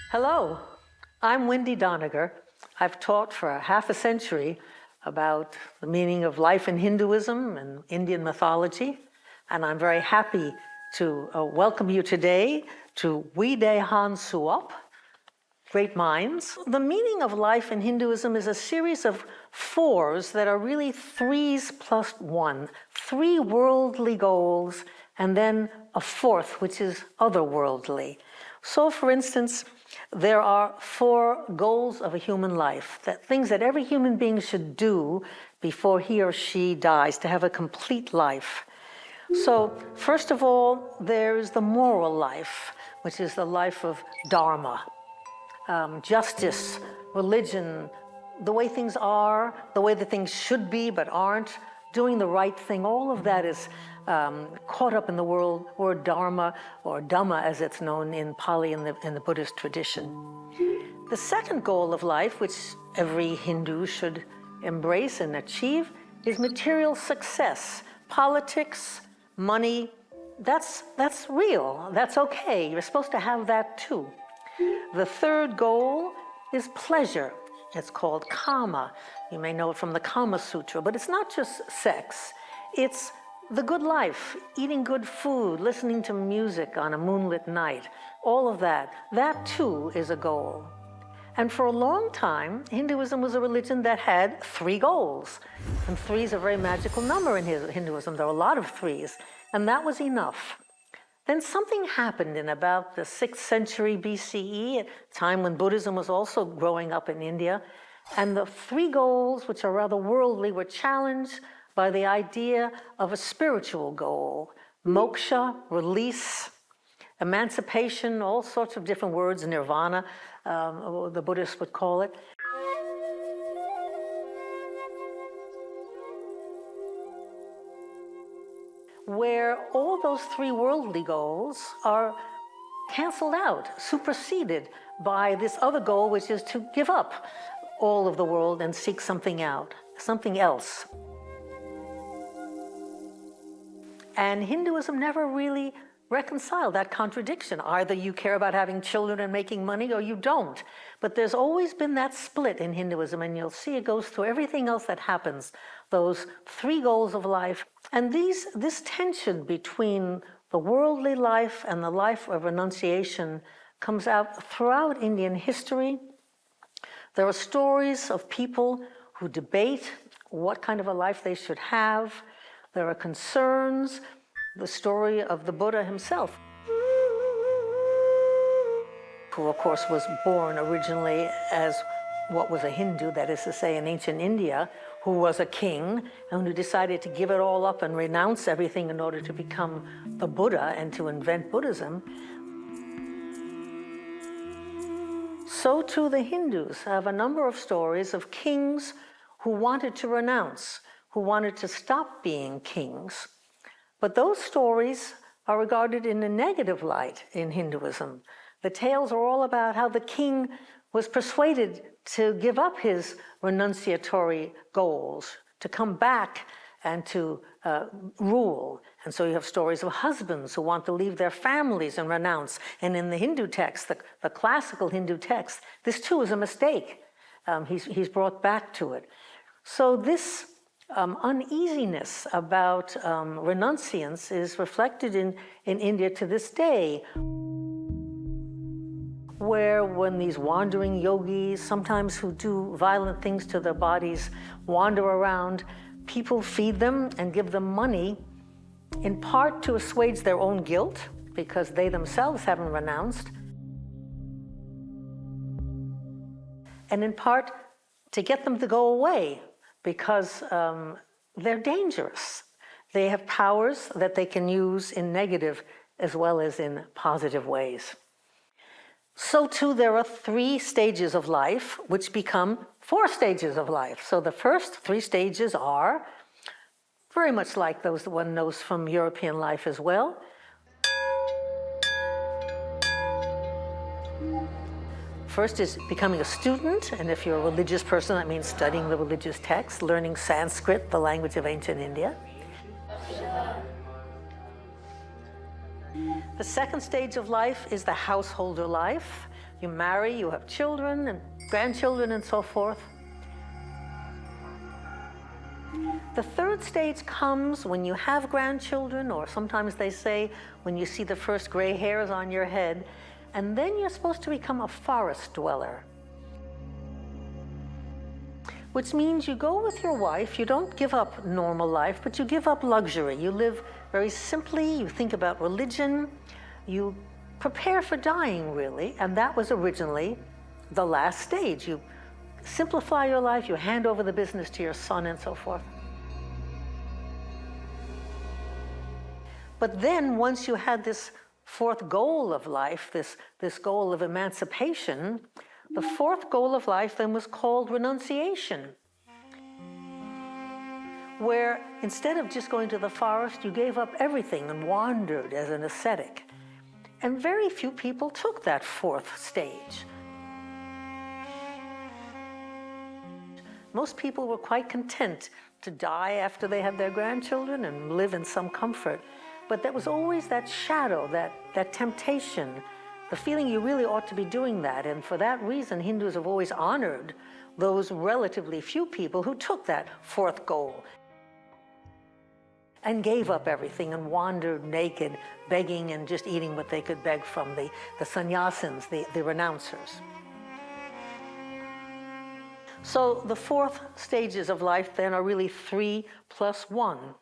Hello, I'm Wendy Doniger. I've taught for half a century about the meaning of life in Hinduism and Indian mythology, and I'm very happy to welcome you today to Widehan Suop, Great Minds. The meaning of life in Hinduism is a series of fours that are really threes plus one, three worldly goals, and then a fourth, which is otherworldly. So, for instance, there are four goals of a human life, things that every human being should do before he or she dies to have a complete life. So, first of all, there's the moral life, which is the life of dharma, justice, religion, the way things are, the way that things should be but aren't, doing the right thing. All of that is caught up in the word dharma, or dhamma as it's known in Pali in the Buddhist tradition. The second goal of life, which every Hindu should embrace and achieve, is material success. Politics, money, that's real, that's okay. You're supposed to have that too. The third goal is pleasure. It's called kama. You may know it from the Kama Sutra, but it's not just sex. It's the good life, eating good food, listening to music on a moonlit night, all of that. That too is a goal. And for a long time, Hinduism was a religion that had three goals. And three is a very magical number in Hinduism. There are a lot of threes. And that was enough. Then something happened in about the 6th century BCE, at a time when Buddhism was also growing up in India. And the three goals, which are rather worldly, were challenged by the idea of a spiritual goal: moksha, release, emancipation, all sorts of different words, nirvana, the Buddhists would call it. Where all those three worldly goals are canceled out, superseded by this other goal, which is to give up all of the world and seek something else. And Hinduism never really reconciled that contradiction. Either you care about having children and making money, or you don't. But there's always been that split in Hinduism, and you'll see it goes through everything else that happens, those three goals of life. And this tension between the worldly life and the life of renunciation comes out throughout Indian history. There are stories of people who debate what kind of a life they should have. There are concerns, the story of the Buddha himself, who of course was born originally as what was a Hindu, that is to say in ancient India, who was a king and who decided to give it all up and renounce everything in order to become the Buddha and to invent Buddhism. So too the Hindus have a number of stories of kings who wanted to renounce, who wanted to stop being kings. But those stories are regarded in a negative light in Hinduism. The tales are all about how the king was persuaded to give up his renunciatory goals, to come back and to rule. And so you have stories of husbands who want to leave their families and renounce. And in the Hindu text, the classical Hindu text, this too is a mistake. He's brought back to it. So this uneasiness about renunciance is reflected in India to this day, where when these wandering yogis, sometimes who do violent things to their bodies, wander around, people feed them and give them money, in part to assuage their own guilt, because they themselves haven't renounced, and in part to get them to go away, because they're dangerous. They have powers that they can use in negative as well as in positive ways. So too, there are three stages of life which become four stages of life. So the first three stages are very much like those that one knows from European life as well. First is becoming a student, and if you're a religious person, that means studying the religious texts, learning Sanskrit, the language of ancient India. The second stage of life is the householder life. you marry, you have children and grandchildren and so forth. The third stage comes when you have grandchildren, or sometimes they say when you see the first gray hairs on your head, and then you're supposed to become a forest dweller. Which means you go with your wife, you don't give up normal life, but you give up luxury. You live very simply, you think about religion, you prepare for dying, really, and that was originally the last stage. You simplify your life, you hand over the business to your son and so forth. But then once you had this fourth goal of life, this goal of emancipation, the fourth goal of life then was called renunciation, where instead of just going to the forest, you gave up everything and wandered as an ascetic. And very few people took that fourth stage. Most people were quite content to die after they had their grandchildren and live in some comfort. But there was always that shadow, that temptation, the feeling you really ought to be doing that. And for that reason, Hindus have always honored those relatively few people who took that fourth goal and gave up everything and wandered naked, begging and just eating what they could beg from the sannyasins, the renouncers. So the fourth stages of life then are really 3 + 1.